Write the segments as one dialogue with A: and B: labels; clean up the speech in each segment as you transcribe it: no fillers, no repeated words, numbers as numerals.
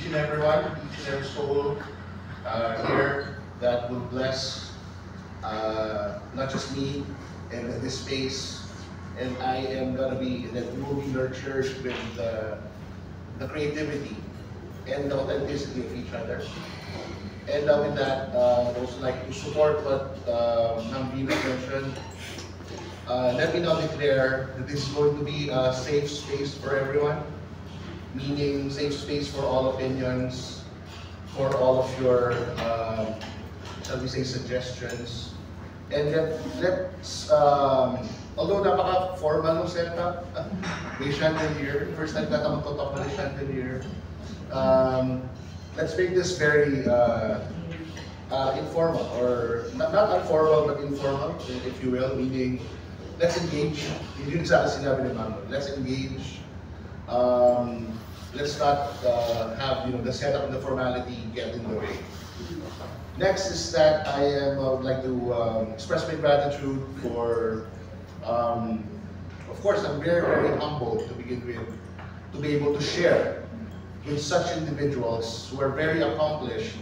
A: each and everyone, each and every soul here that will bless not just me and this space, and I am gonna be, that we will be nurtured with the creativity and the authenticity of each other. And with that, I'd also like to support what Ma'am Venus mentioned. Let me now declare that this is going to be a safe space for everyone, meaning safe space for all opinions, for all of your, shall we say, suggestions. And let's although napaka-formal ng setup, may chandelier, first time kata magtotalk na chandelier. Let's make this very informal, or not informal, but informal, if you will, meaning let's engage. Yun sa akin sinabi ni Ma'am. Let's engage. Let's not have the setup and the formality get in the way. Next is that I would like to express my gratitude for, of course, I'm very, very humbled to begin with, to be able to share with such individuals who are very accomplished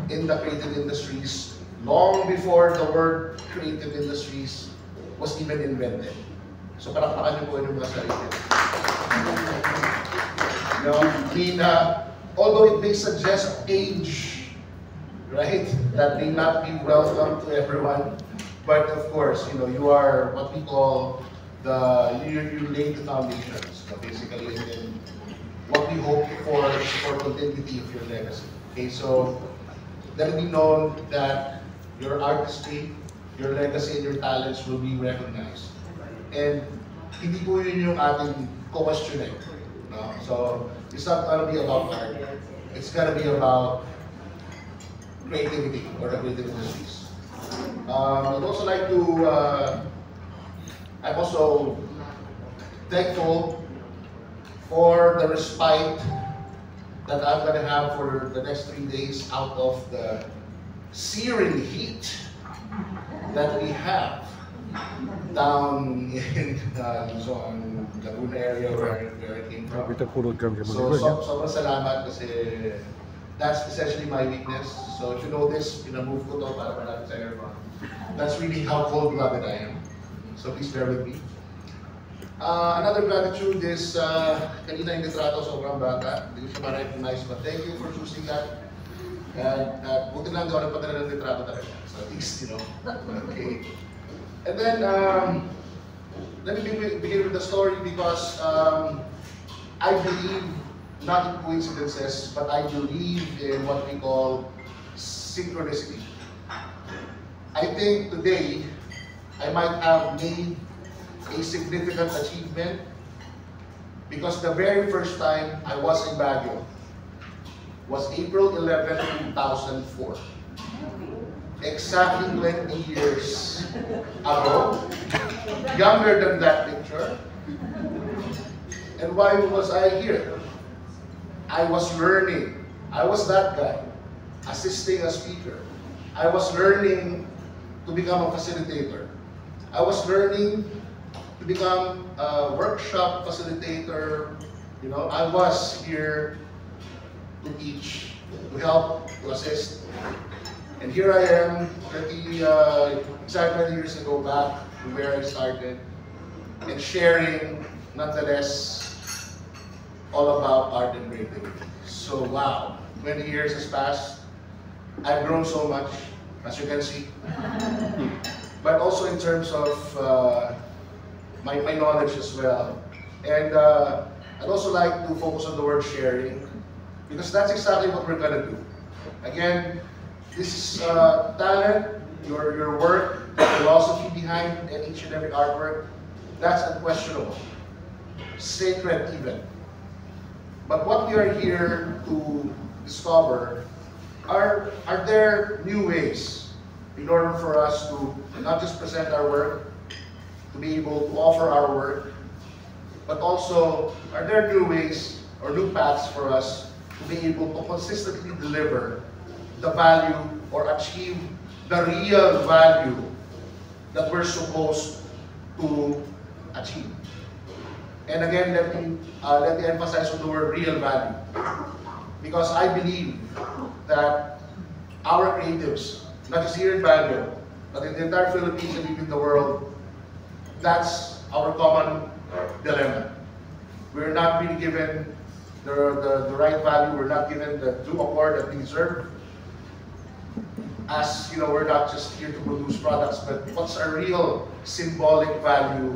A: in the creative industries long before the word creative industries was even invented. So palakpakan niyo po yung mga sarili. Although it may suggest age, right, that may not be welcome to everyone, but of course, you are what we call you laid the foundations, basically, and then what we hope for continuity of your legacy. Okay, so let it be known that your artistry, your legacy, and your talents will be recognized. And hindi po yun yung ating question. No? So it's not gonna be about art. It's gonna be about creativity or the creative industries. I'd also like to, I'm also thankful for the respite that I'm going to have for the next 3 days out of the searing heat that we have down in Luzon, Laguna area where I came from. So, sobrang salamat kasi that's essentially my weakness. So if you notice, pinamove ko to para malapit sa aircon. That's really how cold-blooded I am. So please bear with me. Another gratitude is, kanina yung litrato sobrang bata. Hindi ko siya ma-recognize, but thank you for choosing that. And buti lang daw nagpadala ng litrato talaga. So at least, Okay. And then, let me begin with the story because I believe, not in coincidences, but I believe in what we call synchronicity. I think today, I might have made a significant achievement because the very first time I was in Baguio was April 11, 2004. Exactly 20 years ago. Younger than that picture. And why was I here? I was learning. I was that guy, assisting a speaker. I was learning to become a facilitator. I was learning to become a workshop facilitator. I was here to teach, to help, to assist. And here I am, exactly 20 years ago back to where I started, and sharing, nonetheless, all about art and creativity. So wow, 20 years has passed. I've grown so much, as you can see. But also in terms of my knowledge as well. And I'd also like to focus on the word sharing, because that's exactly what we're gonna do. Again, this is talent, your work, the philosophy behind each and every artwork, that's unquestionable, sacred even. But what we are here to discover are there new ways in order for us to not just present our work, to be able to offer our work, but also are there new ways or new paths for us to be able to consistently deliver the value or achieve the real value that we're supposed to achieve. And again, let me emphasize on the word real value. Because I believe that our creatives, not just here in Baguio, but in the entire Philippines and even the world, that's our common dilemma. We're not really given the right value, we're not given the due award that we deserve. As you know, we're not just here to produce products, but what's our real symbolic value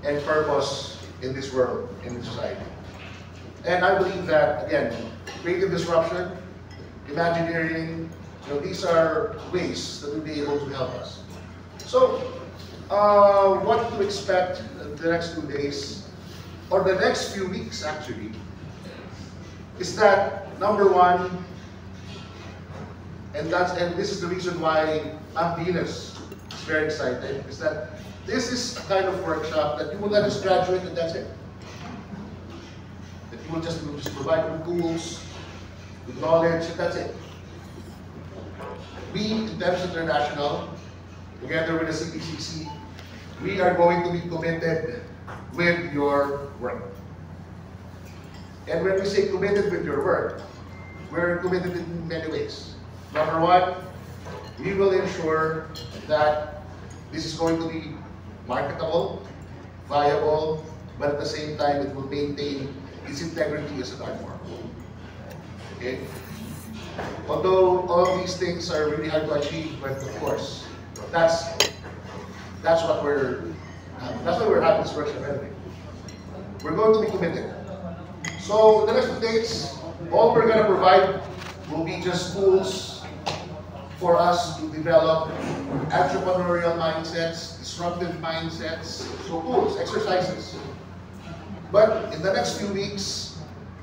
A: and purpose in this world, in this society. And I believe that, again, creative disruption, Imagineering, these are ways that will be able to help us. So, what to expect the next 2 days, or the next few weeks actually, is that number one, and this is the reason why Ma'am Venus is very excited, is that this is a kind of workshop that you will not just graduate and that's it. That you will just provide with tools, with knowledge, and that's it. We, Intelligence International, together with the CPCC, we are going to be committed with your work. And when we say committed with your work, we're committed in many ways. Number one, we will ensure that this is going to be marketable, viable, but at the same time it will maintain its integrity as an art form. Okay? Although all these things are really hard to achieve, but of course, that's why we're having this workshop anyway. We're going to be committed. So the next 2 days, all we're going to provide will be just tools for us to develop entrepreneurial mindsets, disruptive mindsets, so tools, exercises. But in the next few weeks,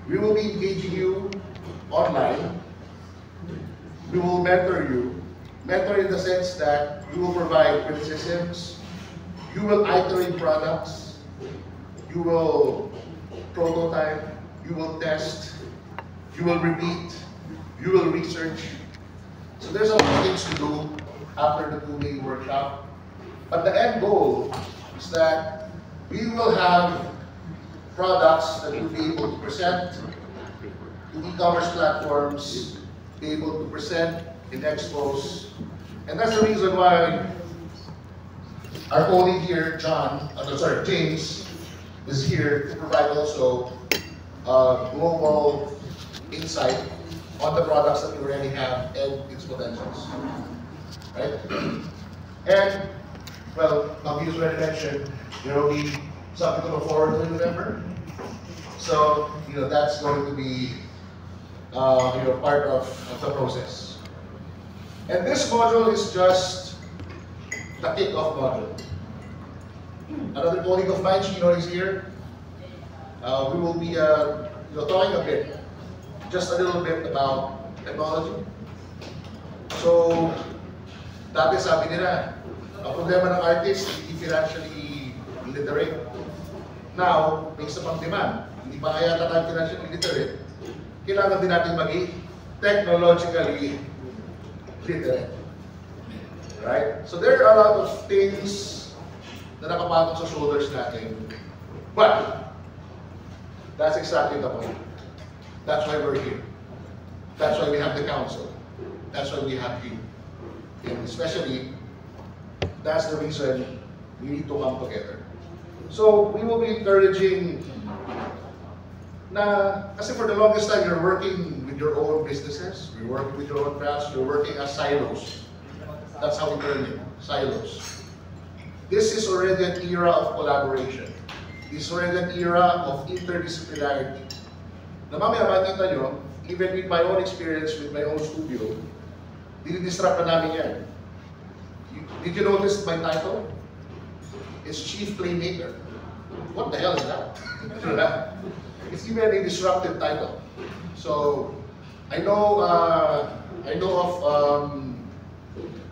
A: we will be engaging you online. We will mentor you. Mentor in the sense that we will provide criticisms, you will iterate products, you will prototype, you will test, you will repeat, you will research. So there's a lot of things to do after the 2-day workshop. But the end goal is that we will have products that we'll be able to present to e-commerce platforms, be able to present in expos. And that's the reason why our colleague here, James, is here to provide also global insight on the products that we already have and its potentials. Right? And, well, Mavi's already mentioned, there will be something to look forward to in November. So, that's going to be part of the process. And this module is just the kick-off module. Another colleague of mine, Chino, is here. We will be talking a bit, just a little bit about technology. So, dati sabi nila, ang problema ng artist, hindi financially literate. Now, may isa pang demand. Hindi pa kaya tayo financially literate. Kailangan din natin maging technologically literate. Right? So there are a lot of things na nakapatong sa shoulders natin. But, that's exactly the point. That's why we're here. That's why we have the council. That's why we have you. And especially, that's the reason we need to come together. So, we will be encouraging kasi for the longest time, you're working with your own businesses, you're working with your own crafts, you're working as silos. That's how we term it, silos. This is already an era of collaboration. This is already an era of interdisciplinarity. Na mamaya makikita nyo, even with my own experience with my own studio, dinidisrupt na namin yan. Did you notice my title? It's Chief Playmaker. What the hell is that? It's even a disruptive title. So, I know of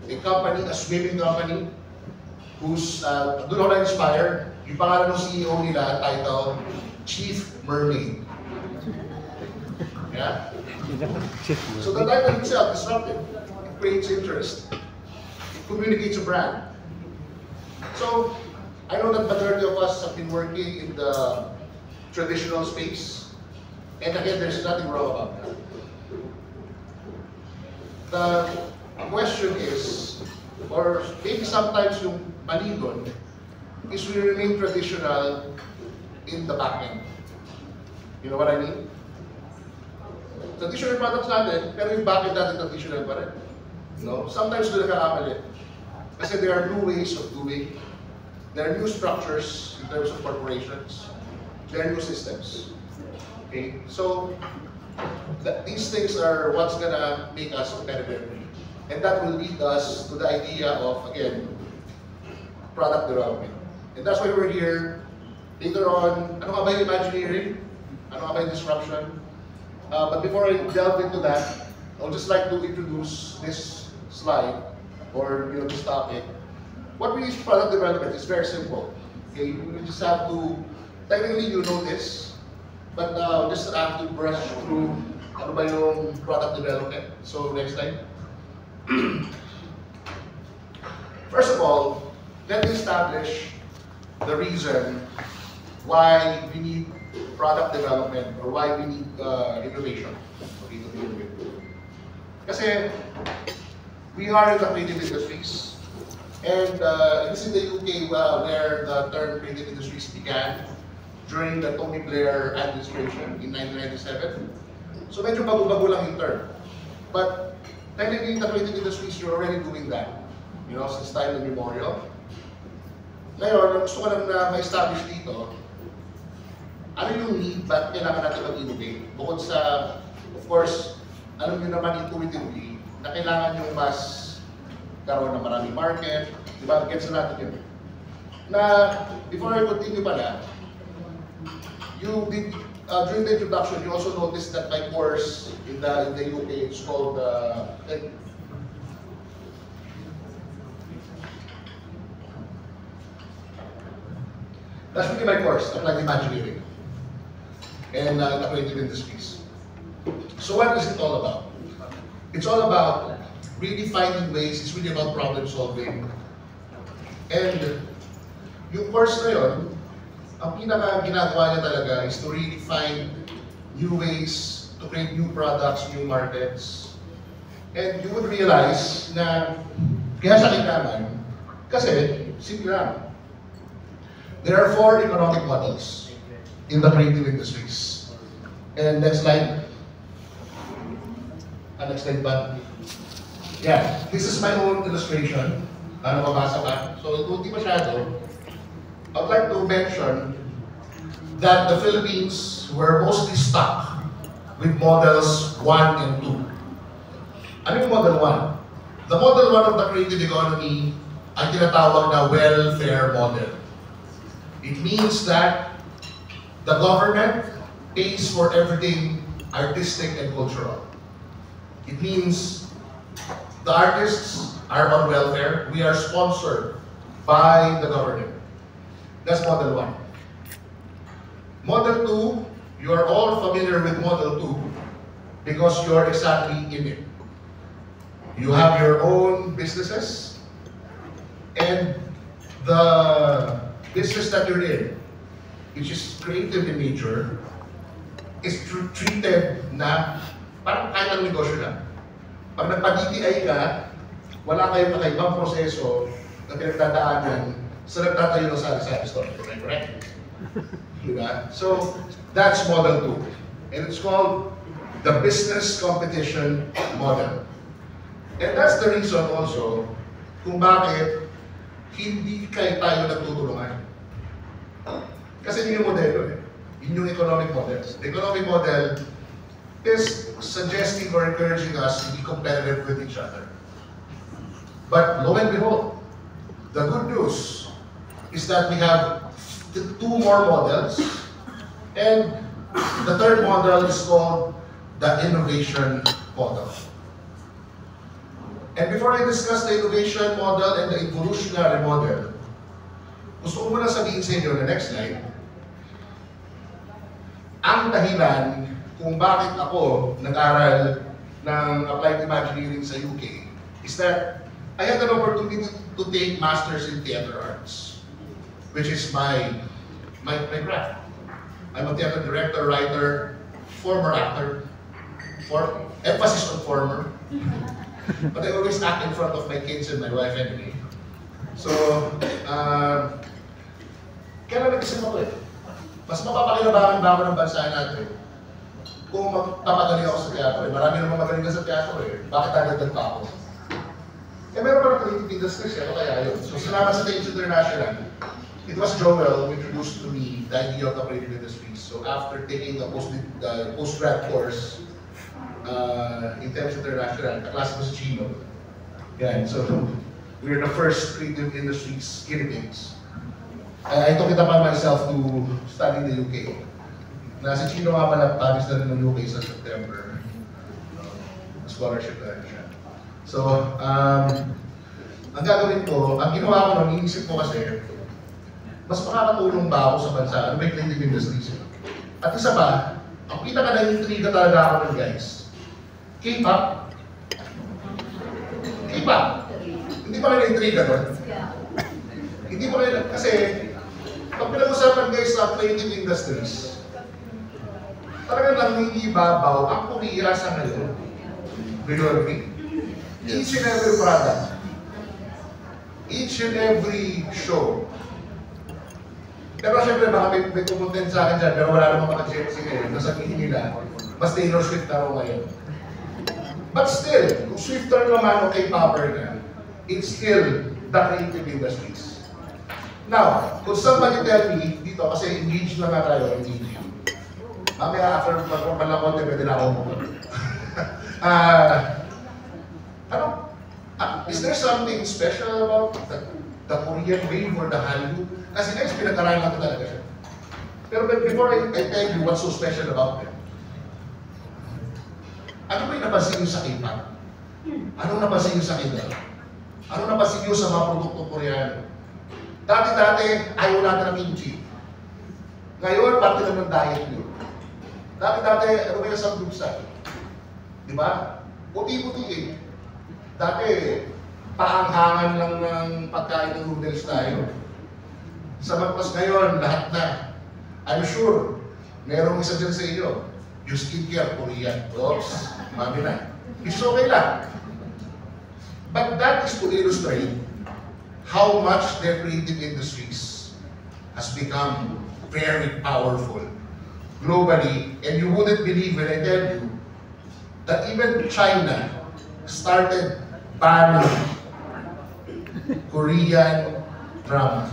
A: a company, a swimming company, who's doon ako na-inspire. Yung pangalan ng CEO nila, title, Chief Mermaid. Yeah? So the title itself, disruptive. It creates interest. It communicates a brand. So, I know that majority of us have been working in the traditional space. And again, there's nothing wrong about that. the question is, or maybe sometimes yung mali doon, is we remain traditional in the back end. You know what I mean? Traditional products natin, pero yung back end natin traditional pa rin. You know? Sometimes doon nagkakamali. Kasi there are new ways of doing. There are new structures in terms of corporations. There are new systems. Okay? So, these things are what's gonna make us competitive. And that will lead us to the idea of, again, product development. And that's why we're here. Later on, ano nga ba yung Imagineering? Ano nga ba yung disruption? But before I delve into that, I would just like to introduce this slide, or this topic. What we use product development is very simple. Okay, you just have to, technically you know this, but just have to brush through ano ba yung product development. So next slide. First of all, let me establish the reason why we need product development or why we need innovation. Okay, to begin with. Kasi we are in the creative industries, and this is the UK where the term creative industries began during the Tony Blair administration in 1997. So medyo bago-bago lang yung term. But technically, in the creative industries, you're already doing that, since time immemorial. Ngayon, gusto ko lang na ma-establish dito, ano yung need, ba't kailangan natin mag-innovate? Bukod sa, of course, alam nyo naman intuitively, na kailangan yung mas karoon ng maraming market, di ba? Gets na natin yun. Na, before I continue pala, you did, during the introduction, you also noticed that my course in the UK, it's called, that's really my course, Applied Imagineering and the creative industries. So what is it all about? It's all about really finding ways, it's really about problem solving. And yung course na yun, ang pinaka ginagawa niya talaga is to really find new ways to create new products, new markets. And you would realize na kaya siya kailangan, kasi simple lang. There are 4 economic models in the creative industries. And next slide. Next slide ba? Yeah, this is my own illustration. Ano mabasa ka? So, hindi masyado. I'd like to mention that the Philippines were mostly stuck with models 1 and 2. Ano yung model 1? The model 1 of the creative economy ay tinatawag na welfare model. It means that the government pays for everything artistic and cultural. It means the artists are on welfare. We are sponsored by the government. That's model 1. Model 2, you are all familiar with model 2 because you are exactly in it. You have your own businesses, and the business that you're in, which is creative in nature, is treated na parang kahit anong negosyo na. Pag nagpa-DTI ka, wala kayong kakaibang proseso na pinagdadaanan sa nagtatayo ng sari-sari store. Correct? Diba? So, that's model 2. And it's called the business competition model. And that's the reason also kung bakit hindi tayo nagtutulungan. Kasi yun yung modelo eh. Yun yung economic model. The economic model is suggesting or encouraging us to be competitive with each other. But lo and behold, the good news is that we have 2 more models, and the third model is called the innovation model. And before I discuss the innovation model and the evolutionary model, gusto ko muna sabihin sa inyo na next slide, ang dahilan kung bakit ako nag-aral ng Applied Imagineering sa UK is that I had an opportunity to take Masters in Theater Arts, which is my craft. I'm a theater director, writer, former actor. emphasis on former. But I always act in front of my kids and my wife anyway. So, kaya nag-isip ako eh. Mas mapapakinabangan ba ako ng bansa natin kung magpapagaling ako sa teatro eh. Marami naman magaling ka sa teatro eh. Bakit dadagdag pa ako? Eh, meron pa ng creative industries eh. Ano kaya yun? So, salamat sa Tales International. It was Joel who introduced to me the idea of the creative industries. So, after taking the post-grad course, in Tales International, kaklase ko si Chino. Yan, so we're the first creative industries Philippines. I took it upon myself to study in the UK. Na si Chino nga pala, Paris na rin ng UK sa September. Scholarship na rin siya. So, ang gagawin ko, ang ginawa ko nung iniisip ko kasi, mas makakatulong ba ako sa bansa? Ano ba yung creative industries? At isa pa, ang pinaka-na-intriga talaga ako nun guys, K-pop. K-pop. Hindi pa kayo na-intriga doon? Hindi pa kayo, kasi pag pinag-usapan guys sa creative industries, talagang lang naiibabaw ang Korea sa ngayon. Do you agree? Each and every product, each and every show. Pero syempre baka may pumuntin sa akin dyan, pero wala namang maka-Gen-Z ngayon, nasabihin nila, mas Taylor Swift na raw ngayon. But still, kung Swifter naman o K-popper na, it's still the creative industries. Now, kung somebody tell me, dito kasi engaged na nga tayo, engaged. Mamaya after mag-formal na konti, pwede na ako mo. Is there something special about the Korean wave or the Hallyu? Kasi guys, pinag-aralan ko talaga siya. Pero before I tell you what's so special about them, ano ba yung napansin nyo sa K-pop? Anong napansin nyo sa K-pop? Anong napansin nyo sa mga produktong Koreano? Dati-dati, ayaw natin ng kimchi. Ngayon, parte naman ng diet nyo. Dati-dati, ano ba yung samgyeopsal? Di ba? Puti-puti eh. Dati, paanghangan lang ng pagkain ng noodles tayo. Sa magpas ngayon, lahat na. I'm sure, merong isa dyan sa inyo. Yung skincare, Korean. Oops, mami na. It's okay lang. But that is to illustrate how much their creative industries has become very powerful globally. And you wouldn't believe when I tell you that even China started banning Korean drama.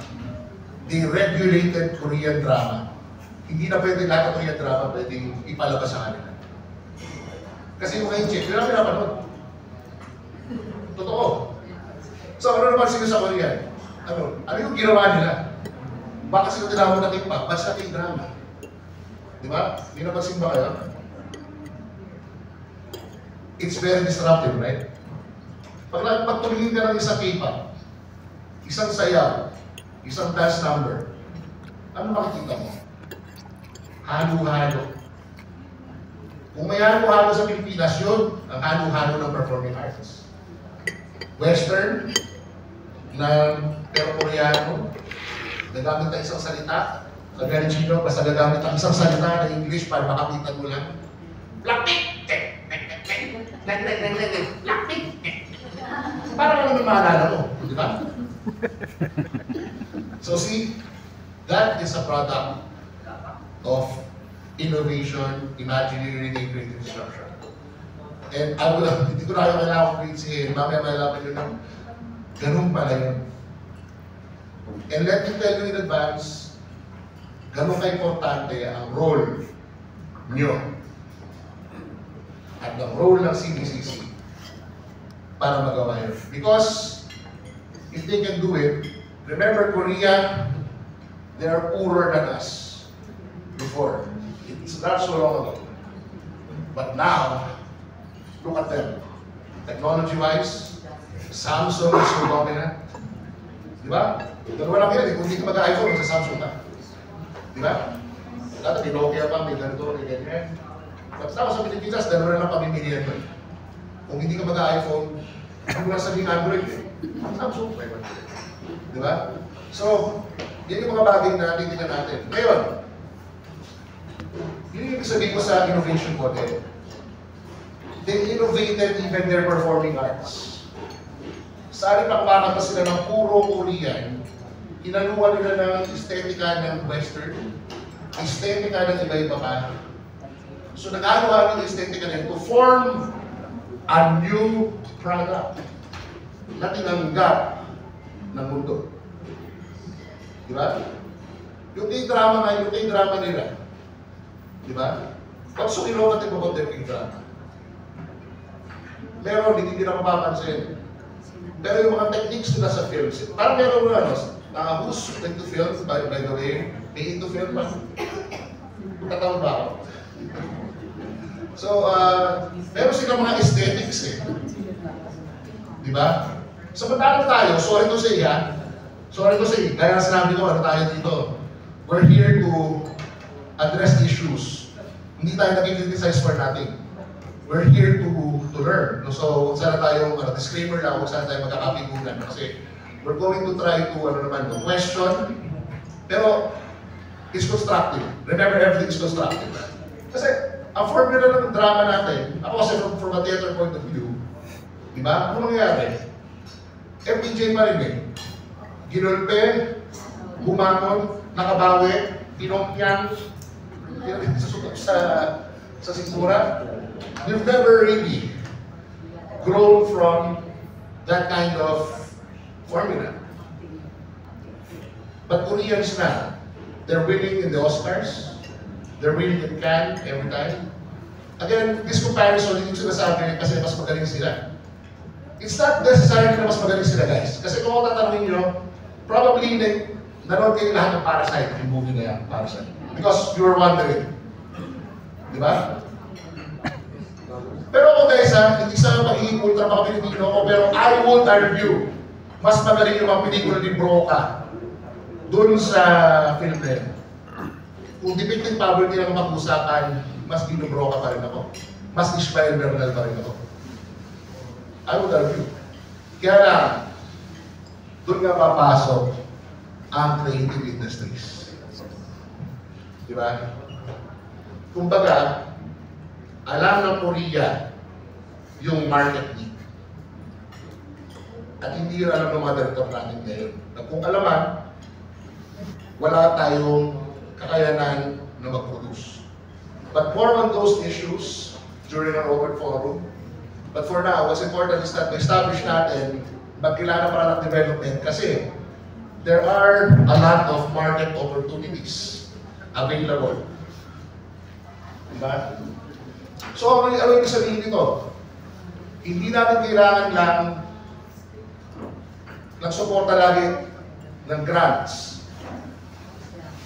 A: They regulated Korean drama. Hindi na pwede lahat ng Korean drama pwedeng ipalabas sa kanila. Kasi yung mga check, yun ang pinapanood. Totoo. So ano naman sila sa Korean? Ano yung ginawa nila? Bakit sila tinawag na K-pop? Basta K-drama. Di ba? Hindi napansin ba kayo? It's very disruptive, right? Pag tumingin ka ng isang K-pop, isang sayaw, isang dance number, ano makikita mo? Halo-halo. Kung may halo-halo sa Pilipinas yun, ang halo-halo ng performing arts. Western, pero Koreano, gagamit ng isang salita, sa Chino, basta gagamit ng isang salita na English para makapitan mo lang. Blackpink! Blackpink! Para lang yung maalala mo, di ba? So see, that is a product of innovation, imaginary, and creative structure. And hindi ko na kayo kailangan create mamaya malaman nyo na ganun pala yun. And let me tell you in advance, ganun ka-importante ang role nyo at ang role ng CBCC para magawa yun. Because if they can do it, remember Korea, they are poorer than us before. It's not so long ago. But now, look at them. Technology-wise, Samsung is so dominant. Di ba? Dalawa lang yan, kung hindi ka mag-iPhone, sa Samsung ka. Di ba? Dati, may Nokia pa, may ganito, may ganyan. Tapos sa Pilipinas, dalawa na lang pamimilihan mo. Kung hindi ka mag-iPhone, hindi mo lang sabihin Android eh. Samsung, may Android. Di ba? So, yan yung mga bagay na titignan natin. Ngayon, yun yung ibig sabihin ko sa innovation model. they innovated even their performing arts. Sari pakmakanta sila ng puro Korean, inaluan nila ng estetika ng Western, estetika ng iba-iba pa. So nag-ano-ano yung estetika nila to form a new product na tinanggap ng mundo. Diba? Yung K-drama nila. Diba? What's so innovative about their K-drama? Meron, hindi nila mapapansin. Pero yung mga techniques nila sa films, parang meron na, who's into film, by the way, may into film ba? Tataon ba ako? So, meron silang mga aesthetics eh. Diba? Samantalang tayo, sorry to say, kaya sinabi ko, ano tayo dito? We're here to address issues. Hindi tayo nag-criticize for nothing. We're here to learn. So, sana tayong disclaimer lang, kung saan tayo magkakapigunan. Kasi we're going to try to question, pero it's constructive. Remember, everything is constructive. Kasi, ang formula ng drama natin, ako kasi from a theater point of view, diba? Ano nangyayari? FPJ pa rin eh. Ginulpe, bumangon, nakabawi, pinompyan, sa sikmura. You've never really grown from that kind of formula. But Koreans na, they're winning in the Oscars, they're winning in Cannes every time. Again, this comparison, hindi ko sinasabi kasi mas magaling sila. It's not necessarily na mas magaling sila, guys. Kasi kung ako tatanungin nyo, probably nanood kayo lahat ng Parasite, yung movie na yan, Parasite. Because you were wondering. Di ba? Pero ako guys hindi sa pagiging ultra mga Pilipino ko, pero I would argue, mas magaling yung mga pelikula ni Broca dun sa film na yun. Kung depicting poverty lang mag-usapan, mas Dino Broca pa rin ako. Mas Ishmael Bernal pa rin ako. I would argue. Kaya lang, doon nga papasok ang creative industries. Di ba? Kumbaga, alam ng Korea yung market need. At hindi yun alam ng mga director natin ngayon. Na kung alaman, wala tayong kakayanan na mag-produce. But more on those issues during our open forum. But for now, what's important is that ma-establish natin magkilala product development kasi there are a lot of market opportunities available. Diba? So, ano yung sabihin nito? Hindi natin kailangan lang nagsuporta lagi ng grants.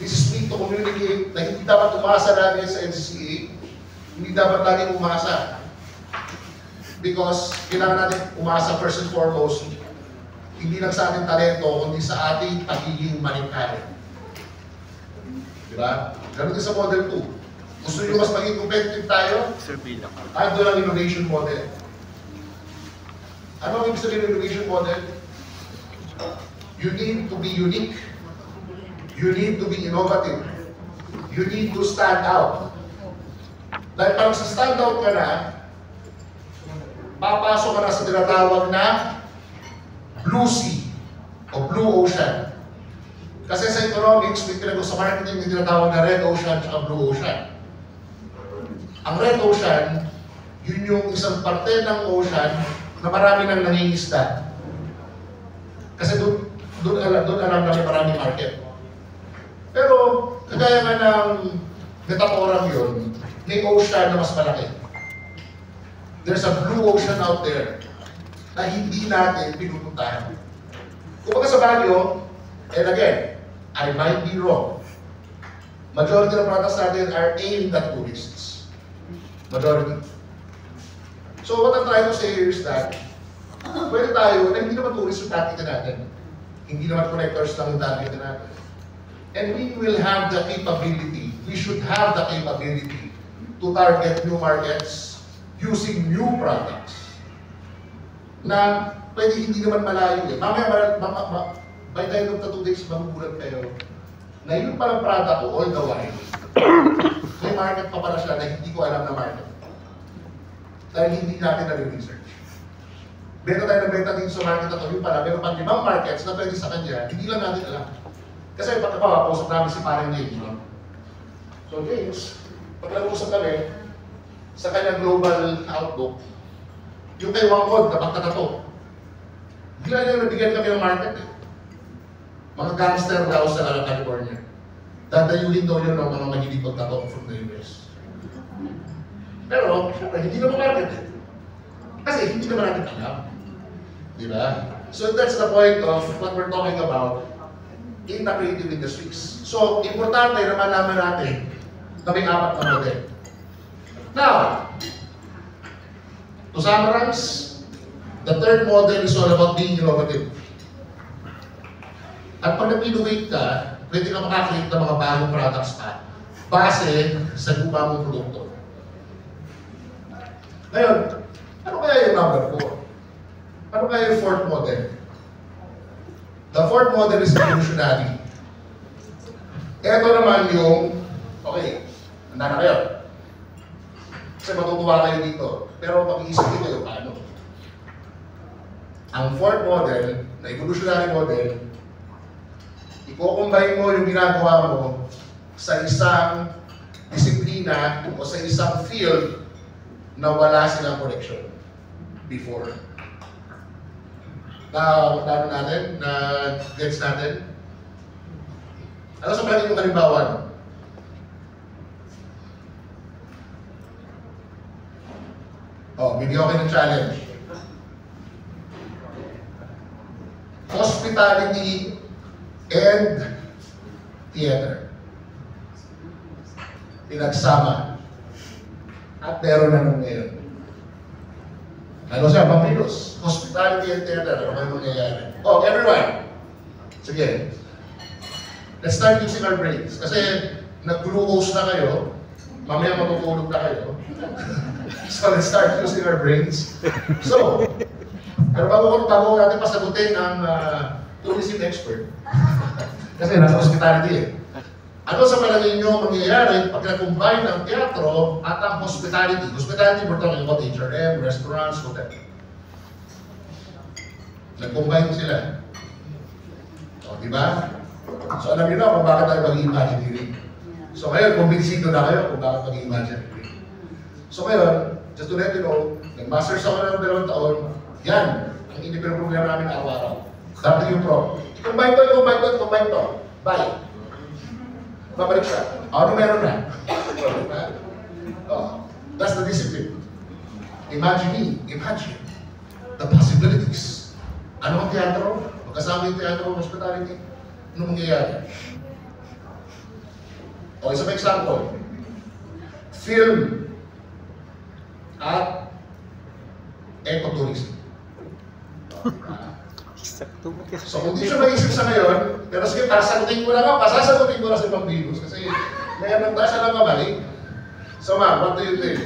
A: This is me to communicate na hindi dapat umasa lagi sa NCCA, hindi dapat lagi umasa. Because kailangan natin umasa first and foremost, hindi lang sa ating talento, kundi sa ating pagiging maningkali. Diba? Ganun din sa Model 2. Gusto nyo mas maging competitive tayo? Ando lang innovation model. Ano ang ibig sabihin ng innovation model? You need to be unique. You need to be innovative. You need to stand out. Dahil parang sa stand out ka na, papasok ka na sa tinatawag na Blue Sea o Blue Ocean. Kasi sa economics, sa marketing, may tinatawag na Red Ocean at Blue Ocean. Ang Red Ocean, yun yung isang parte ng ocean na marami nang nangingisda. Kasi doon alam namin maraming market. Pero, kagaya nga ng metaporang yun, may ocean na mas malaki. There's a blue ocean out there na hindi natin pinupuntahan. Kung sa Baguio, and again, I might be wrong. Majority ng products natin are aimed at tourists. Majority. So what I'm trying to say here is that, pwede tayo na hindi naman tourists yung target natin. Hindi naman connectors lang yung target natin. And we will have the capability, we should have the capability to target new markets using new products na pwede hindi naman malayo eh. Mamaya, by the end of the 2 days, magugulat kayo na yun palang product ko all the while. May market pa pala siya na hindi ko alam na market. dahil hindi natin na-research. Benta tayo ng benta dito sa market na ito, yung pala, meron pang 5 markets na pwede sa kanya, hindi lang natin alam. Kasi pagkakausap namin si parang James, no? So James, pag nag-usap kami, sa kanyang global outlook, yung kay Wangkod, napagkatato. Bigla niya nabigyan kami ng market eh. Mga gangster daw sa California. Dadayuhin daw yun ng mga mahilig pagtato from the US. Pero, hindi naman market eh. Kasi hindi naman natin alam. Di ba? So that's the point of what we're talking about in the creative industries. So, importante na malaman natin na may 4 na model. Now, to summarize, the third model is all about being innovative. At pag nag-innovate ka, pwede ka makakreate ng mga bagong products pa base sa luma mong produkto. Ngayon, ano kaya yung number 4? Ano kaya yung fourth model? The fourth model is evolutionary. Ito naman yung, okay, handa na kayo. Kasi matutuwa kayo dito. Pero mag-iisip din kayo paano. Ang fourth model, na evolutionary model, i-combine mo yung ginagawa mo sa isang disiplina o sa isang field na wala silang connection before. Na natin, na gets natin. Ano sa pwede yung halimbawa? Bigyan ko kayo ng challenge. Hospitality and theater. Pinagsama. At meron na nung ngayon. Ano siya? Pampilos. Hospitality and theater. Ano kayo mangyayari? Everyone. Sige. Let's start using our brains. Kasi nag-glucose na kayo. Mamaya matutulog na kayo. So let's start using our brains. So, pero bago natin pasagutin ang tourism expert. Kasi nasa hospitality eh. Ano sa palagay nyo mangyayari pag na-combine ang teatro at ang hospitality? Hospitality, we're talking about HRM, restaurants, hotel. Nag-combine sila. Diba? So alam niyo na kung bakit tayo mag-imagineering. So ngayon, kumbinsido na kayo kung bakit mag-imagineering. So ngayon, just to let you know, nag-masters ako ng 2 taon, yan, ang inipin-program namin araw-araw. Dati yung pro. Combine to. Bye. Babalik siya. Ano meron na? That's the discipline. Imagine the possibilities. Ano ang teatro? Magkasama yung teatro, hospitality. Ano mangyayari? Isang example. Film at ecotourism. So kung di siya maisip sa ngayon, pero sige, pasagutin ko na sa ibang virus kasi ngayon ang tayo lang mabalik. So ma'am, what do you think?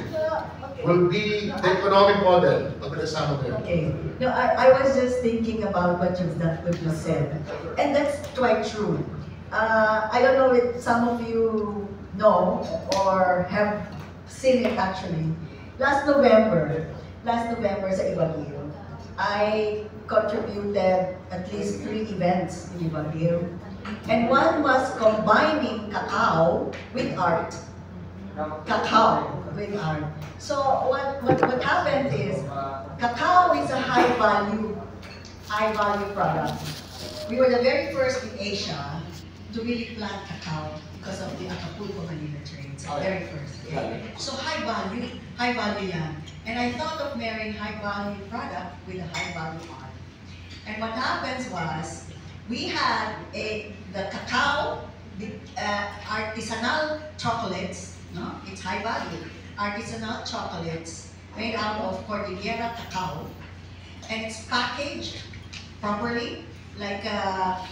A: Will be the economic model of the summer.
B: Okay. No, I was just thinking about what you said. And that's quite true. I don't know if some of you know or have seen it actually. Last November sa Ibaguio, I contributed at least 3 events in Ibaguio. And one was combining cacao with art. So what happened is, cacao is a high value product. We were the very first in Asia to really plant cacao because of the Acapulco Manila trade. So very first. Okay? So high value yan. And I thought of marrying high value product with a high value art. And what happens was, we had the cacao, artisanal chocolates, no? It's high value. Artisanal chocolates made out of Cordillera cacao. And it's packaged properly, like a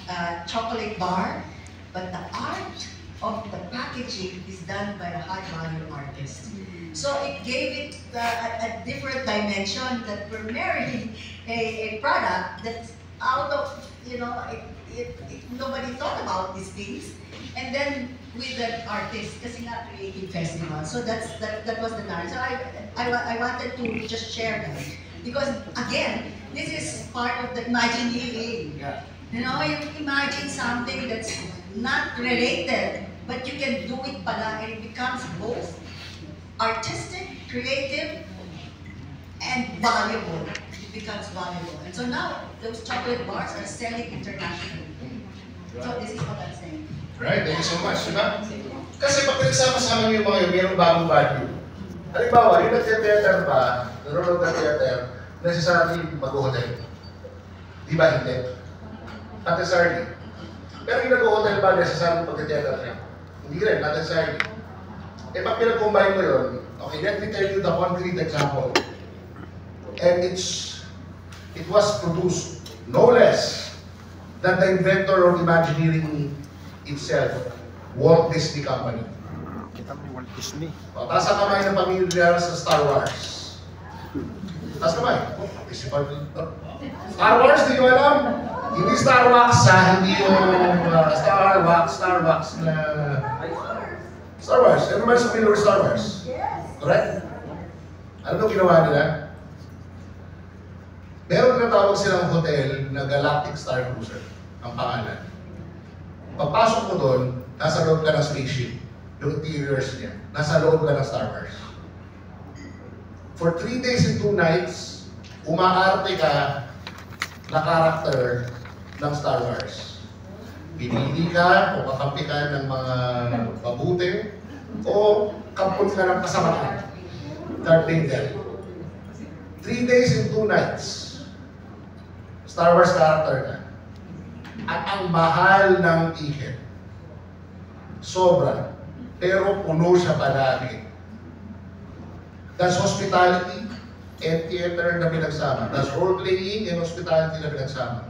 B: chocolate bar. But the art of the packaging is done by a high value artist. So it gave it a different dimension, that we're marrying a product that's out of, nobody thought about these things. And then with the artist kasi nga creative festival. So that was the narrative. So I wanted to just share that because again, this is part of the imagineering.
A: Yeah.
B: You know, you imagine something that's not related, but you can do it pala and it becomes both artistic, creative, and valuable. It becomes valuable. And so now, those chocolate bars are selling internationally. So this is what I'm saying.
A: Right, thank you so much. Diba? Kasi pag pinagsama-sama niyo yung mga yun, mayroong bagong value. Halimbawa, yung nag-theater pa, nanonood ng theater, necessarily mag-hotel. Di ba hindi? Not necessarily. Pero yung nag-hotel ba, necessarily mag-theater niya? Hindi rin, not necessarily. Eh pag pinag-combine mo yun, okay, let me tell you the concrete example. And it was produced no less than the inventor of Imagineering itself, Walt Disney Company.
C: Kita mo Walt Disney.
A: O, taas ang kamay ng pamilya sa Star Wars. Taas kamay. Star Wars, di nyo alam? Hindi Starbucks ha, hindi yung Starbucks na... Star Wars. Everybody's familiar with Star Wars.
B: Yes.
A: Correct? Ano nung ginawa nila? Meron tinatawag silang hotel na Galactic Star Cruiser, ang pangalan. Pagpasok mo doon, nasa loob ka ng spaceship. Yung interiors niya, nasa loob ka ng Star Wars. For 3 days and 2 nights, umaarte ka na karakter ng Star Wars. Pinili ka o kakampi ka ng mga mabuti o kampun ka ng kasamaan. Darth Vader. 3 days and 2 nights. Star Wars character ka. At ang mahal ng ticket. Sobra. Pero puno siya palagi. That's hospitality and theater na pinagsama. That's role-playing and hospitality na pinagsama.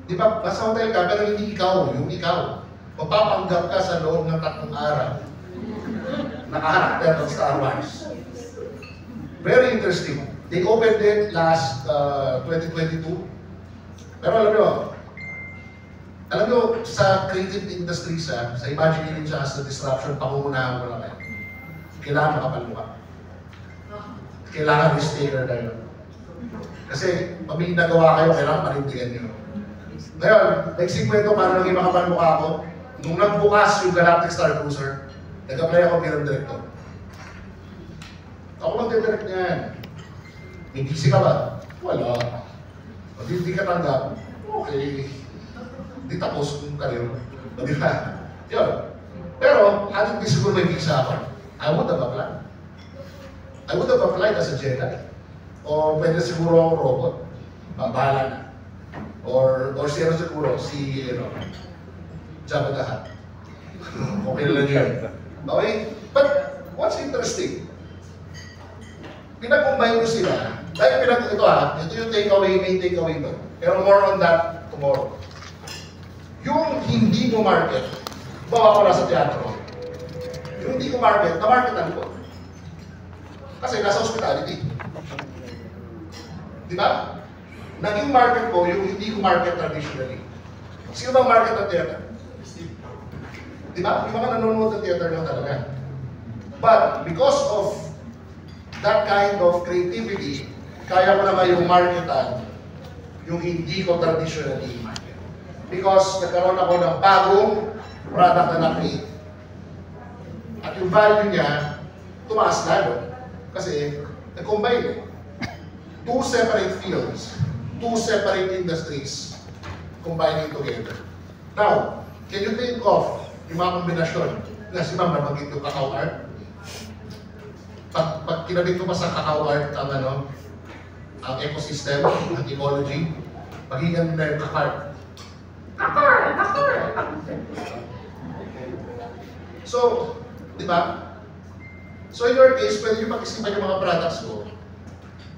A: Di ba, nasa hotel ka, pero hindi ikaw, yung ikaw. Mapapanggap ka sa loob ng 3 araw. Nakaharakter ng Star Wars. Very interesting. They opened it last 2022. Pero alam nyo, sa creative industries, sa Imagineering siya, sa disruption, pangungunahan mo lang kayo. Kailangan makapalmuka. Kailangan risk-taker kayo. Kasi pag may nagawa kayo, kailangan panindigan nyo. Ngayon, nag-sigwento paano naging makapalmuka ako. Nung nagbukas yung Galactic Star Cruiser, nag-apply ako bilang director. Ako mag-direct niyan. May busy ka ba? Wala. Pag hindi ka tanggap, okay. Hindi tapos yung karir. Di ba? Yun. Pero, hindi siguro may visa ako. I would have applied. I would have applied as a Jedi. O pwede siguro akong robot. Bahala na. Or siya siguro, si, Jabba the Hutt. Okay na lang yun. Okay? But, what's interesting? Pinag-combine ko sila. Dahil ito yung takeaway, main takeaway ito. Pero more on that tomorrow. Yung hindi mo market, bawa ko na sa teatro, yung hindi ko market, na-marketan ko. Kasi nasa hospitality. Di ba? Naging market ko yung hindi ko market traditionally. Sino bang market ng theater? Di ba? Yung mga nanonood ng theater lang talaga. But because of that kind of creativity, kaya ko naman yung marketan yung hindi ko traditionally market. Because nagkaroon ako ng bagong product na na-create. At yung value niya, tumaas lalo. Kasi nag-combine. 2 separate fields, 2 separate industries combining together. Now, can you think of yung mga kombinasyon? Na si Ma'am nabanggit yung cacao art. Pag kinabit ko pa sa cacao art ang ecosystem, ang ecology, magiging na yung art. So, di ba? So in your case, pwede nyo pag-isipan yung mga products ko.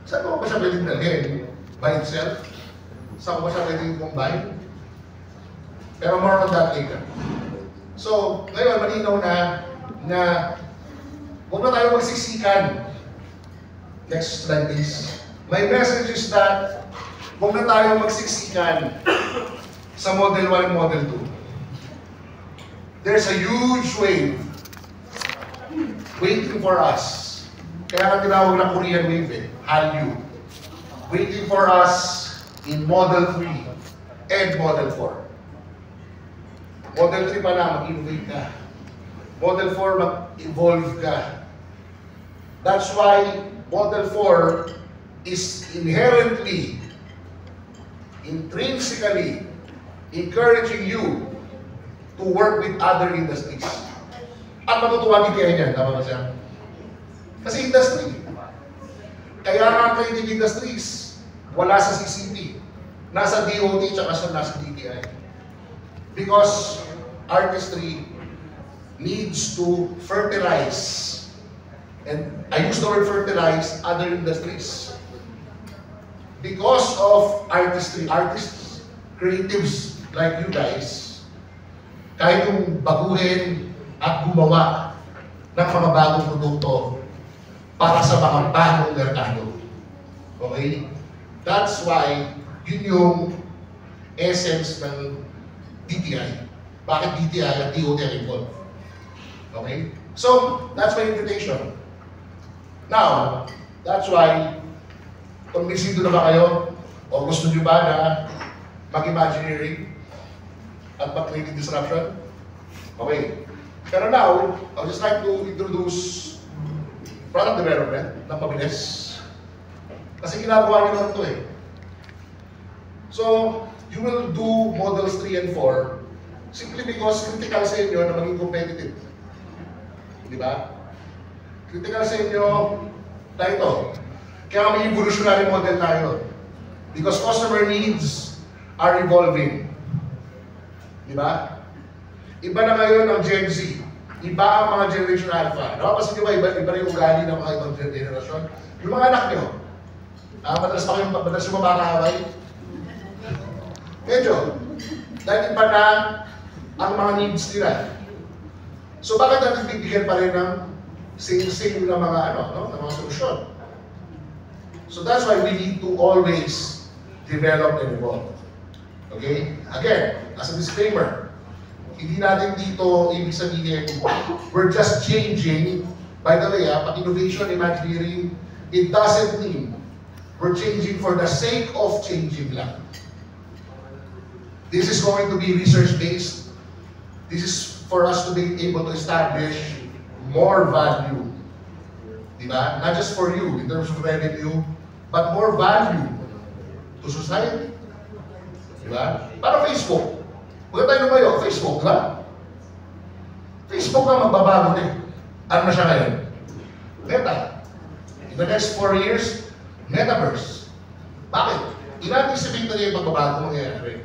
A: Saan ko ba siya pwedeng dalhin? By itself? Saan ko ba siya pwedeng combine? Pero more on that later. So, ngayon, malinaw na huwag na tayo magsiksikan. Next slide, please. My message is that huwag na tayo magsiksikan sa Model 1 and Model 2. there's a huge wave waiting for us. Kaya nga tinawag na Korean wave eh, Hallyu. Waiting for us in Model 3 and Model 4. Model 3 pa na, mag-innovate ka. Model 4, mag-evolve ka. That's why Model 4 is inherently, intrinsically encouraging you to work with other industries. At matutuwa din kayo niyan, tama ba siya? Kasi industry. Kaya nga creative industries, wala sa CCT. Nasa DOT tsaka nasa DTI. Because artistry needs to fertilize. And I use the word fertilize other industries. Because of artistry, artists, creatives like you guys, kahit yung baguhin at gumawa ng mga bagong produkto para sa mga bagong merkado. Okay? That's why yun yung essence ng DTI. Bakit DTI at DOT are involved? Okay? So, that's my invitation. Now, that's why, kumbinsido na ba kayo? O gusto nyo ba na mag-imagineering at mag-creative disruption? Okay. Pero now, I would just like to introduce product development na mabilis. Kasi ginagawa nyo naman ito eh. So, you will do models 3 and 4 simply because critical sa inyo na maging competitive. Di ba? Critical sa inyo na ito. Kaya may evolutionary model tayo. Because customer needs are evolving. Di ba? Iba na ngayon ang Gen Z. Iba ang mga Generation Alpha. Napapasin nyo ba, iba na yung ugali ng mga ibang generation? Yung mga anak nyo, madalas yung makakaway? Medyo. Dahil iba na ang mga needs nila. So bakit natin bibigyan pa rin ng same na mga ng mga solusyon? So that's why we need to always develop and evolve. Okay? Again, as a disclaimer, hindi natin dito ibig sabihin, we're just changing. By the way, pag innovation, imagineering, it doesn't mean we're changing for the sake of changing lang. This is going to be research-based. This is for us to be able to establish more value. Diba? Not just for you in terms of revenue, but more value to society. Diba? Para Facebook. Huwag tayo lumayo, Facebook, diba? Facebook ang magbabago din. Ano na siya ngayon? Meta. In the next 4 years, Metaverse. Bakit? In-anticipate na niya yung pagbabago mangyayari.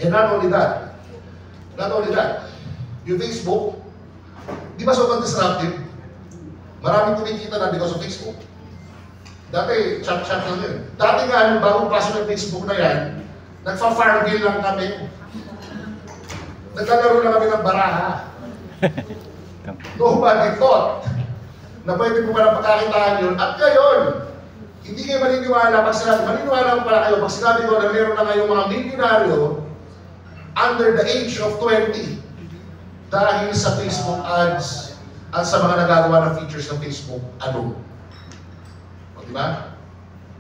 A: And not only that, yung Facebook, di ba sobrang disruptive? Maraming kumikita na because of Facebook. Dati, chat-chat lang yun. Dati nga, nung bagong pasok ng Facebook na yan, nagpa-farmville lang kami. Naglalaro lang kami ng baraha. Nobody thought na pwede mo palang pagkakitaan yun. At ngayon, hindi kayo maniniwala pag sinabi, maniniwala mo pala kayo pag sinabi ko na meron na kayong mga milyonaryo under the age of 20 dahil sa Facebook ads at sa mga nagagawa ng features ng Facebook alone. O diba?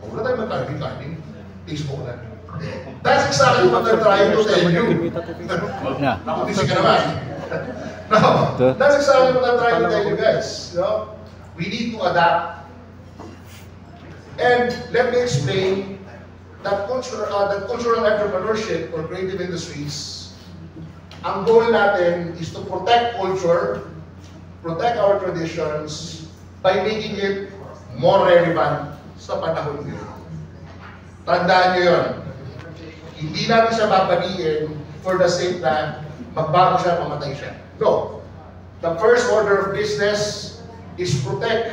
A: O wala tayo mag-carving, Facebook na. That's exactly what I'm trying to tell you. Nakutisi ka naman. No, that's exactly what I'm trying to tell you guys. You know? We need to adapt. And let me explain that cultural entrepreneurship or creative industries, ang goal natin is to protect culture, protect our traditions, by making it more relevant sa panahon ngayon. Tandaan nyo yun. Hindi natin siya babaliin for the sake na magbago siya, mamatay siya. No. The first order of business is protect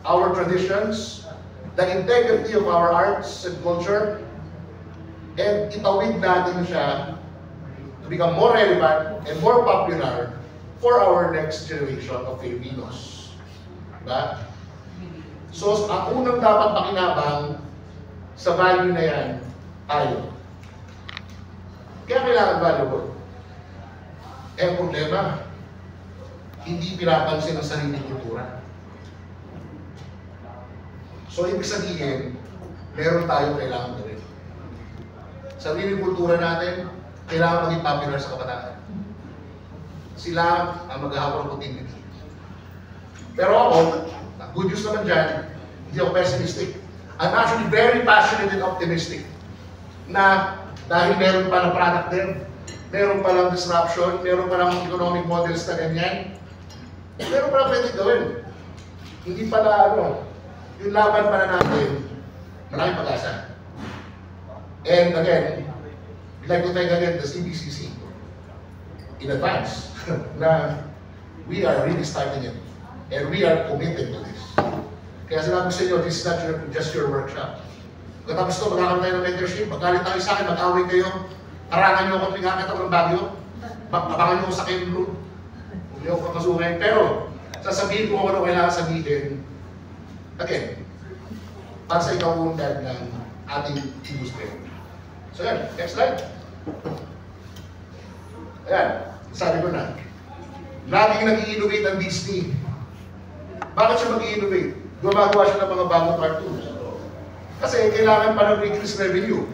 A: our traditions, the integrity of our arts and culture, and itawid natin siya to become more relevant and more popular for our next generation of Filipinos. Diba? So, ang unang dapat pakinabang sa value na yan, tayo. Kaya kailangan valuable. Eh, ang problema, hindi pinapansin ang sariling kultura. So, ibig sabihin, meron tayong kailangan gawin. Sariling kultura natin, kailangan maging popular sa kabataan. Sila ang maghahapon ng continuity. Pero ako, good news naman dyan, hindi ako pessimistic. I'm actually very passionate and optimistic na dahil meron pa ng product din, meron pa lang disruption, meron pa lang economic models na ganyan, meron pa lang pwede gawin. Hindi pala yung laban pala natin, maraming pag-asa. And again, I'd like to thank again the CBCC in advance na we are really starting it and we are committed to this. Kaya sinabi sa inyo, this is not just your workshop. Katapos ito, magkakaroon tayo ng mentorship, magalit tayo sa akin, mag-away kayo, harangan nyo ako at pingakit ako ng bagyo, abangan nyo ako sa Ken Room, hindi ako kakasukin. Pero, sasabihin ko ano kailangan sabihin, again, para sa ikaw-undad ng ating industry. So yan, next slide. Ayan, sabi ko na, laging nag-i-innovate ang Disney. Bakit siya mag-i-innovate? Gumagawa siya ng mga bagong cartoons. Kasi kailangan pa ng increased revenue.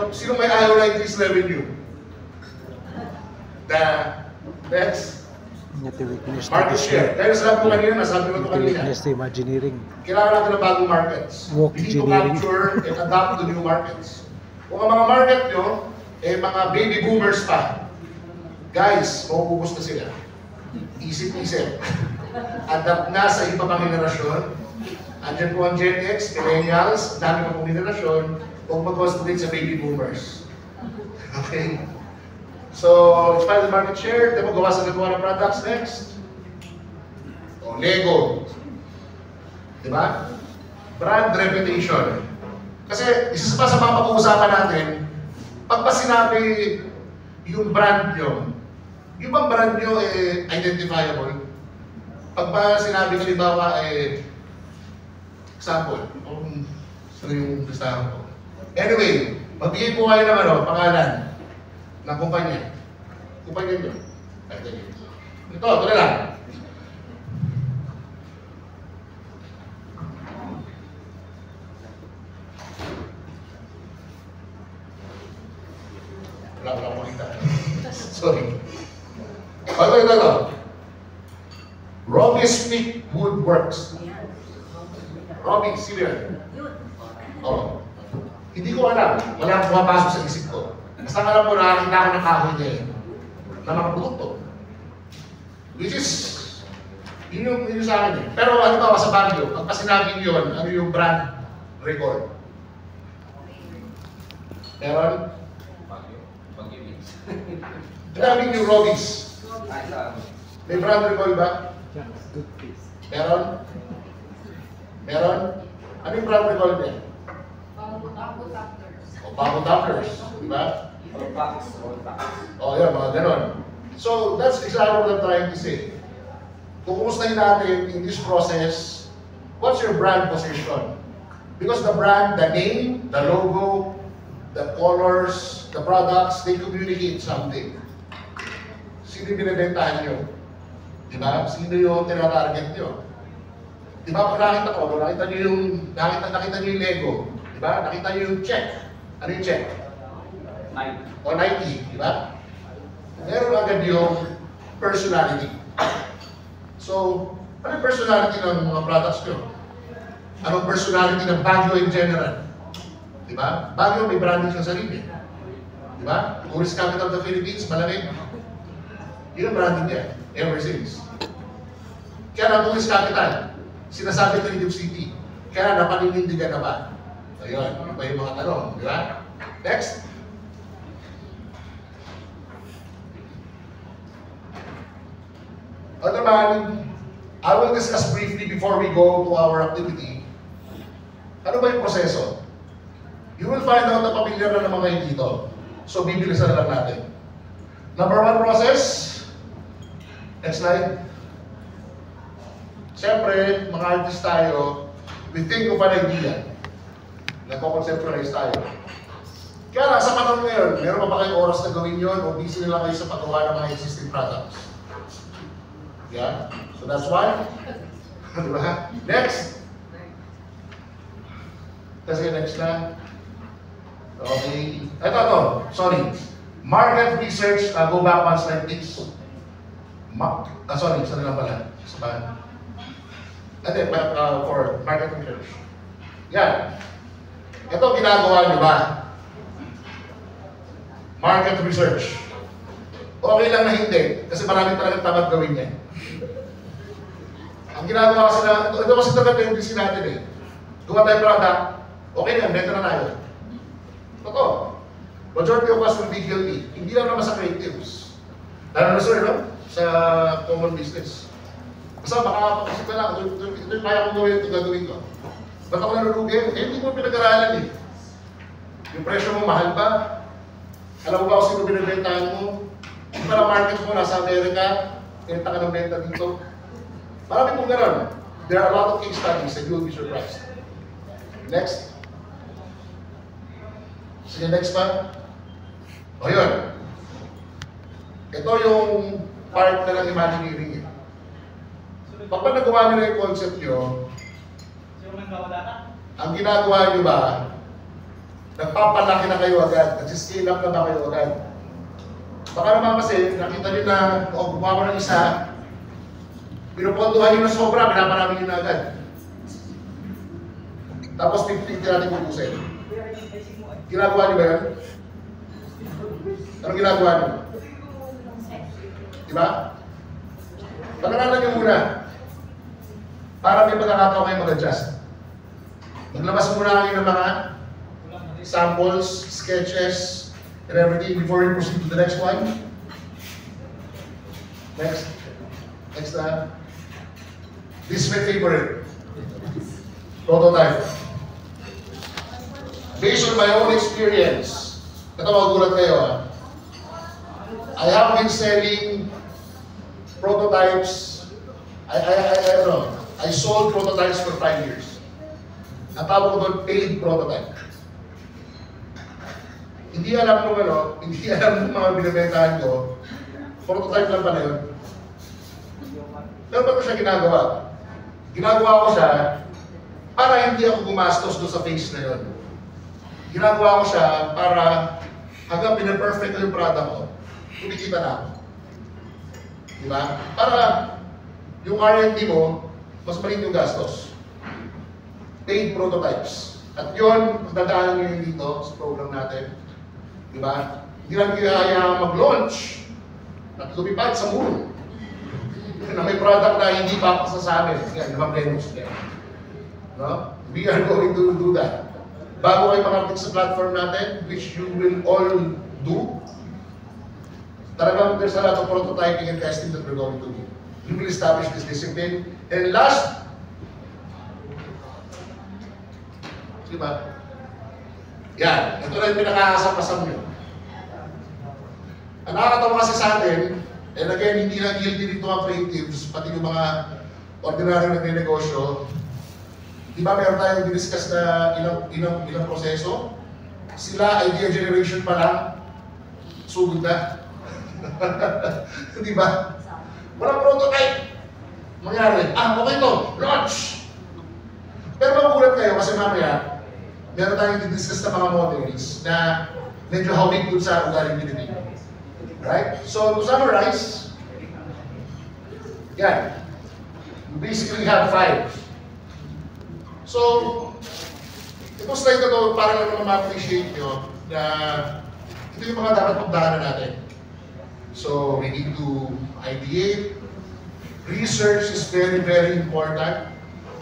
A: Sino may ayaw na increased revenue? Next. Market share. Kaya nasabi ko kanina, nasabi ko ito kanina.
C: Imagineering.
A: Kailangan natin ng bagong markets.
C: Walk
A: We need to
C: engineering.
A: capture and adapt to new markets. Kung ang mga market nyo, mga baby boomers pa, guys, mauubos na sila. Isip-isip. Adapt na sa iba pang henerasyon. Andiyan po ang Gen X, Millennials, dami pa pong henerasyon, huwag mag-concentrate sa baby boomers. Okay? So, expand the market share, diba gawa sa nagawa ng products next. O, Lego. Diba? Brand reputation. Kasi, isa pa sa mga pag-uusapan natin, pag pa sinabi yung brand nyo, yung bang brand nyo identifiable? Pag ba sinabi halimbawa example, sino yung listahan ko? Anyway, magbigay po kayo ng pangalan ng kumpanya. Kumpanya nyo. Ito na lang. Wala ko lang makita. Sorry. Ito. Robbie Speak Woodworks. Robbie, sino yan? Oo. Hindi ko alam. Wala akong pumapasok sa isip ko. Basta alam mo na, nakita ko ng kahoy niya na mga produkto. Which is, yun yung sa akin eh. Pero ano ba sa Baguio, pagka sinabi yun, ano yung brand record? Meron?
D: Baguio means.
A: Sinabi yung Robbies. May brand record ba? Meron? Meron? Ano yung brand recall niya? Bago Doctors. Diba? O, yan, mga ganon. So, that's exactly what I'm trying to say. Kung kumustahin natin in this process, what's your brand position? Because the brand, the name, the logo, the colors, the products, they communicate something. Sino yung binibentahan nyo? Diba? Sino yung tinatarget nyo? Diba pag nakita ko, nakita nyo yung Lego, diba? Nakita nyo yung check. Ano yung check?
D: Nike.
A: O Nike, diba? Meron agad yung personality. So, ano yung personality ng mga products nyo? Anong personality ng Baguio in general? Diba? Baguio may branding sa sarili. Diba? Tourist capital of the Philippines, malamig. Yun ang branding niya, ever since. Kaya na tourist capital, sinasabi ko yung city. Kaya napaninindigan na ba? Ayun, yun pa yung mga tanong, di ba? Next. Ano naman, I will discuss briefly before we go to our activity. Ano ba yung proseso? You will find out na pamilyar na naman kayo dito. So, bibilisan na lang natin. Number one process. Next slide. Siyempre, mga artist tayo, we think of an idea. Nagko-conceptualize tayo. Kaya lang, sa panahon ngayon, meron pa ba kayong oras na gawin yun o busy nila kayo sa paggawa ng mga existing products? Yeah? So that's why. Diba? Next. Kasi next na. Okay. Ito. Sorry. Market research. Go back one slide, please. Sorry. Isa na lang pala. Isa pa. For market research. Yan. Ito ginagawa nyo ba? Market research. Okay lang na hindi. Kasi marami talagang tamad gawin yan. Ang ginagawa kasi na, ito kasi talaga tendency natin eh. Gawa tayo product, okay na, benta na tayo. Totoo. Majority of us will be guilty. Hindi lang naman sa creatives. Lalo na sir, no? Sa common business. Basta makakapakasip ka lang, ito yung kaya kong gawin, ito gagawin ko. Ba't ako nalulugi? Eh, hindi mo pinag-aralan eh. Yung presyo mo, mahal ba? Alam mo ba kung sino binibentahan mo? Yung pala market mo, nasa Amerika, benta ka ng benta dito. Marami pong gano'n. There are a lot of case studies and you will be surprised. Next. Sige, next pa. O yun. Ito yung part na ng Imagineering. Kapag nagawa nyo na yung concept nyo, ang ginagawa nyo ba, nagpapalaki na kayo agad, nag-scale up na ba kayo agad? Baka naman kasi, nakita nyo na, o gumawa ko ng isa, pinupontuhan nyo na sobra, pinaparami nyo na agad. Tapos, 50 natin pupusin. Ginagawa nyo ba yun? Anong ginagawa nyo? Diba? Pag-aralan nyo muna. Para may pagkakataon kayo mag-adjust. Maglabas muna kayo ng mga samples, sketches, and everything before you proceed to the next one. Next. Next na. This is my favorite. Prototype. Based on my own experience, ito magugulat kayo ha. I have been selling prototypes. I sold prototypes for 5 years. Ang tawag ko doon, paid prototype. Hindi alam ng mga binibentahan ko, prototype lang pala yun. Pero ba't ko siya ginagawa? Ginagawa ko siya para hindi ako gumastos doon sa phase na yun. Ginagawa ko siya para hanggang pinaperfect ko yung product ko, kumikita na ako. Diba? Para yung R&D mo, mas maliit yung gastos. Paid prototypes. At yun, dadaanan nyo yun dito sa program natin. Diba? Hindi namin kaya mag-launch at lumipad sa moon na may product na hindi papasa sa amin. Yan, naman Venus. No? We are going to do that. Bago kayo makarating sa platform natin, which you will all do, talagang there's a lot of prototyping and testing that we're going to do. We will establish this discipline. And last, diba? Yan, ito na yung pinaka-asam-asam nyo. Ang nakakatawa kasi sa atin, and again, hindi na guilty dito ang creatives, pati yung mga ordinary na negosyo. Di ba meron tayong diniscuss na ilang proseso? Sila, idea generation pa lang, sugod na. Di ba? Walang prototype. Mangyari, okay to, launch! Pero magugulat kayo kasi mamaya, meron tayong didiscuss na mga models na medyo hawig dun sa ugaling Pilipino. Right? So, to summarize, yan. You basically have 5. So, itong slide na to, para lang naman ma-appreciate nyo na ito yung mga dapat pagdaanan natin. So, we need to ideate. Research is very, very important.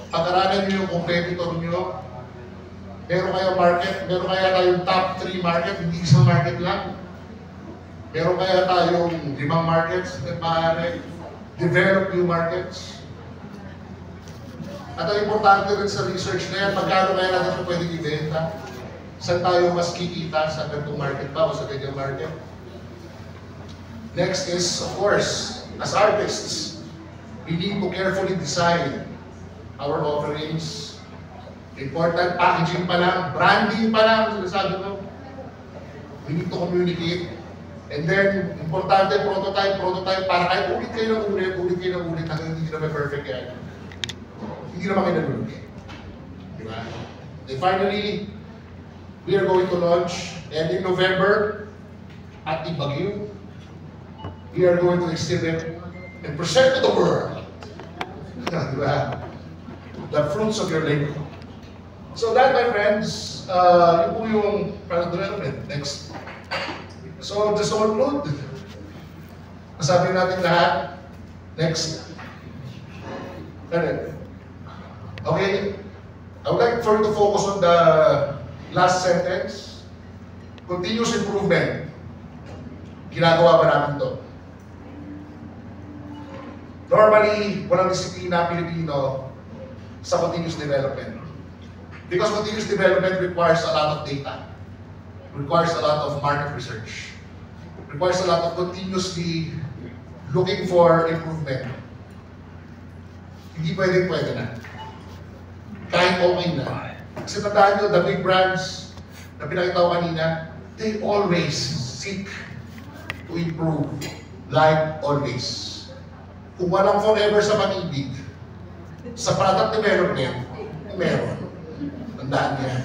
A: Pag-aralan nyo yung competitor nyo. Meron kayo market, meron kaya tayong top 3 market, hindi isang market lang. Meron kaya tayong 5 markets na maaari. Develop new markets. At ang importante rin sa research na yan, magkano kaya natin ito pwedeng ibenta? Saan tayo mas kikita sa ganitong market ba o sa ganyang market? Next is, of course, as artists, we need to carefully design our offerings. Important packaging pa lang, branding pa lang, sinasabi ko. We need to communicate. And then, importante, prototype, para kahit ulit kayo ng ulit, hanggang hindi naman perfect yan. Hindi naman kayo nalulugi. Diba? And finally, we are going to launch, and in November, at Baguio, we are going to exhibit and present to the world, diba? The fruits of your labor. So that, my friends, yun po yung product development. Next. So, just to conclude, nasabi natin lahat. Next. Okay. I would like for you to focus on the last sentence. Continuous improvement. Ginagawa ba natin to? Normally, walang disiplina Pilipino sa continuous development. Because continuous development requires a lot of data. Requires a lot of market research. Requires a lot of continuously looking for improvement. Hindi pwede na. Kahit okay na. Kasi tandaan nyo, the big brands na pinakita ko kanina, they always seek to improve, like always. Kung walang forever sa pag-ibig, sa product development, meron. Tandaan niya.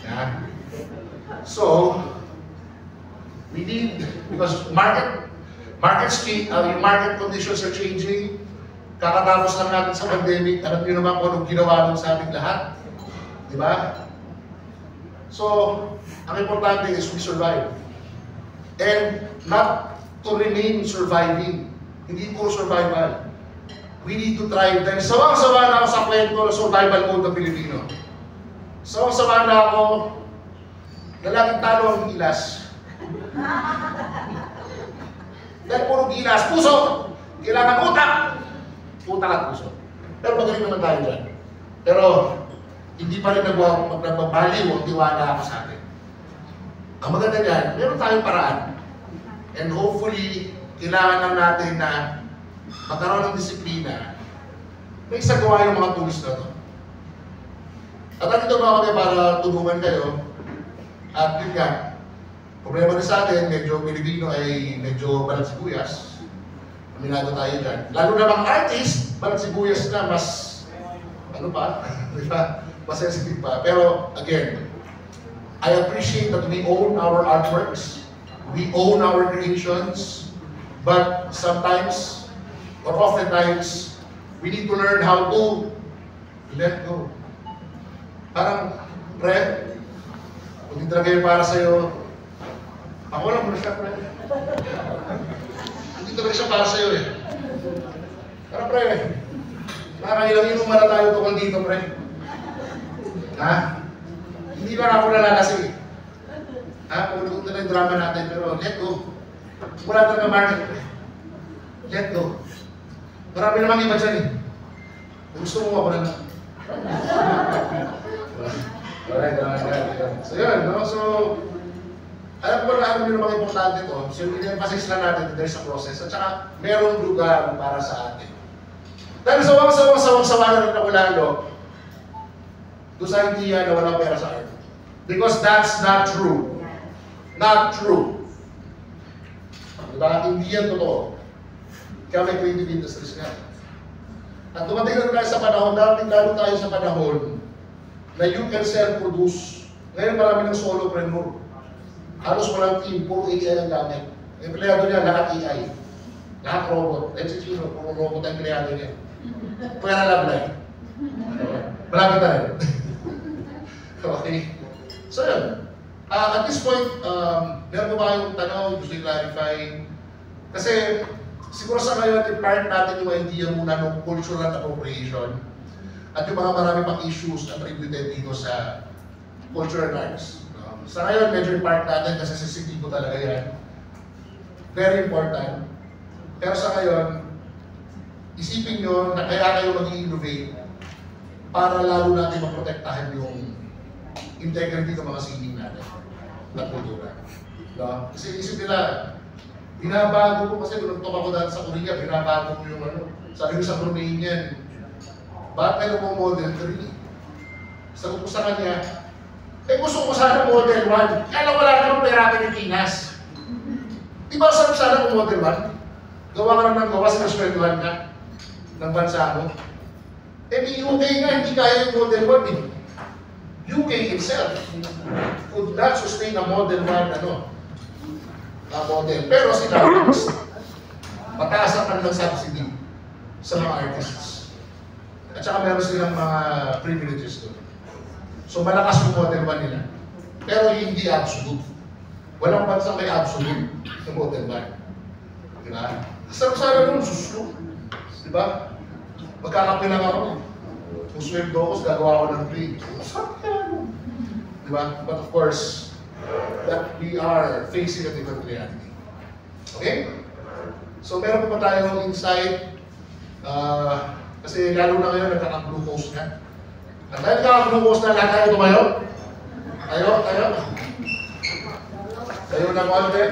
A: Yeah. So, we need, because market conditions are changing. Kakatapos lang natin sa pandemic, alam niyo naman kung anong ginawa nun sa ating lahat. Di ba? So, ang importante is we survive. And not to remain surviving. Hindi puro survival. We need to thrive. Dahil sawang-sawa na ako sa kwento ng survival mode ng Pilipino. Sawang-sawa na ako na laging talo ang gilas. Dahil puro gilas. Puso! Kailangan utak! Utak at puso. Pero magaling naman tayo dyan. Pero hindi pa rin nagbabaliw ang tiwala ako sa atin. Ang maganda dyan, meron tayong paraan. And hopefully, kailangan lang natin na magkaroon ng disiplina na isagawa yung mga tools na to. At nandito ba kami para tulungan kayo? At yun nga, problema rin sa atin, medyo Pilipino ay medyo balat sibuyas. Aminado tayo dyan. Lalo na mga artist, balat sibuyas na mas, ano pa, mas sensitive pa. Pero again, I appreciate that we own our artworks, we own our creations, but sometimes, or oftentimes, we need to learn how to let go. Parang, pre, kung hindi talaga yung para sa'yo, ako lang muna siya, pre. Hindi talaga siya para sa'yo eh. Parang, pre, nakakailang inuman na tayo tukol dito, pre. Ha? Hindi lang ako nalalasing eh. Ha? Pumunod na yung drama natin, pero let go. Wala talaga market, pre. Let go. Marami namang iba dyan eh. Kung gusto mo ako na lang. Alright. So yun, no? So, alam ko na ano yung mga importante to. So, in-emphasize lang natin there's a process. At saka, merong lugar para sa atin. Dahil sawang-sawa na rin ako lalo doon sa idea na walang pera sa art. Because that's not true. Not true. Diba? Hindi yan totoo. Kaya may creative industries nga. At dumating na tayo sa panahon, darating lalo tayo sa panahon na you can self-produce. Ngayon marami ng solopreneur. Halos walang team, puro AI ang gamit. Empleyado niya, lahat AI. Lahat robot. Let's see, puro robot ang empleyado niya. Pwera lang lang. Malapit na rin. Okay. So yun. At this point, meron ba kayong tanong, gusto i-clarify? Kasi siguro sa ngayon, i-part natin yung idea muna ng cultural appropriation at yung mga marami pang issues attributed dito sa cultural arts. Sa ngayon, medyo i-part natin kasi sensitibo talaga yan. Very important. Pero sa ngayon, isipin nyo na kaya kayo mag-innovate para lalo natin maprotektahan yung integrity ng mga sining natin at kultura. No? Kasi isip nila, binabago ko kasi nung ako dahil sa Korea, binabago ko yung ano. Sabi ko sa Romanian, bakit kayo mo model 3? Sabi ko sa kanya, Eh gusto ko sana Model 1. Kaya lang wala namang pera Pilipinas. Di ba sarap sana kung Model 1? Gawa ka lang ng gawa, sinusweldohan ka ng bansa mo. Eh di UK nga, hindi kaya yung Model 1 eh. UK itself could not sustain a Model 1 model. Pero sila, mataas ang kanilang subsidy sa mga artists. At saka meron silang mga privileges doon. So malakas yung Model 1 nila. Pero hindi absolute. Walang bansang may absolute sa Model 1. Diba? Sarap sana nung susko. Diba? Magkakape lang ako. Kung sweldo ko, gagawa ko ng trade. Sarap yan. Diba? But of course, that we are facing a different reality. Okay? So meron pa tayong insight. Kasi lalo na ngayon, nagkaka-glucose na. At tayo nagkaka-glucose na, lahat tayo tumayo? Tayo? Tayo na konti.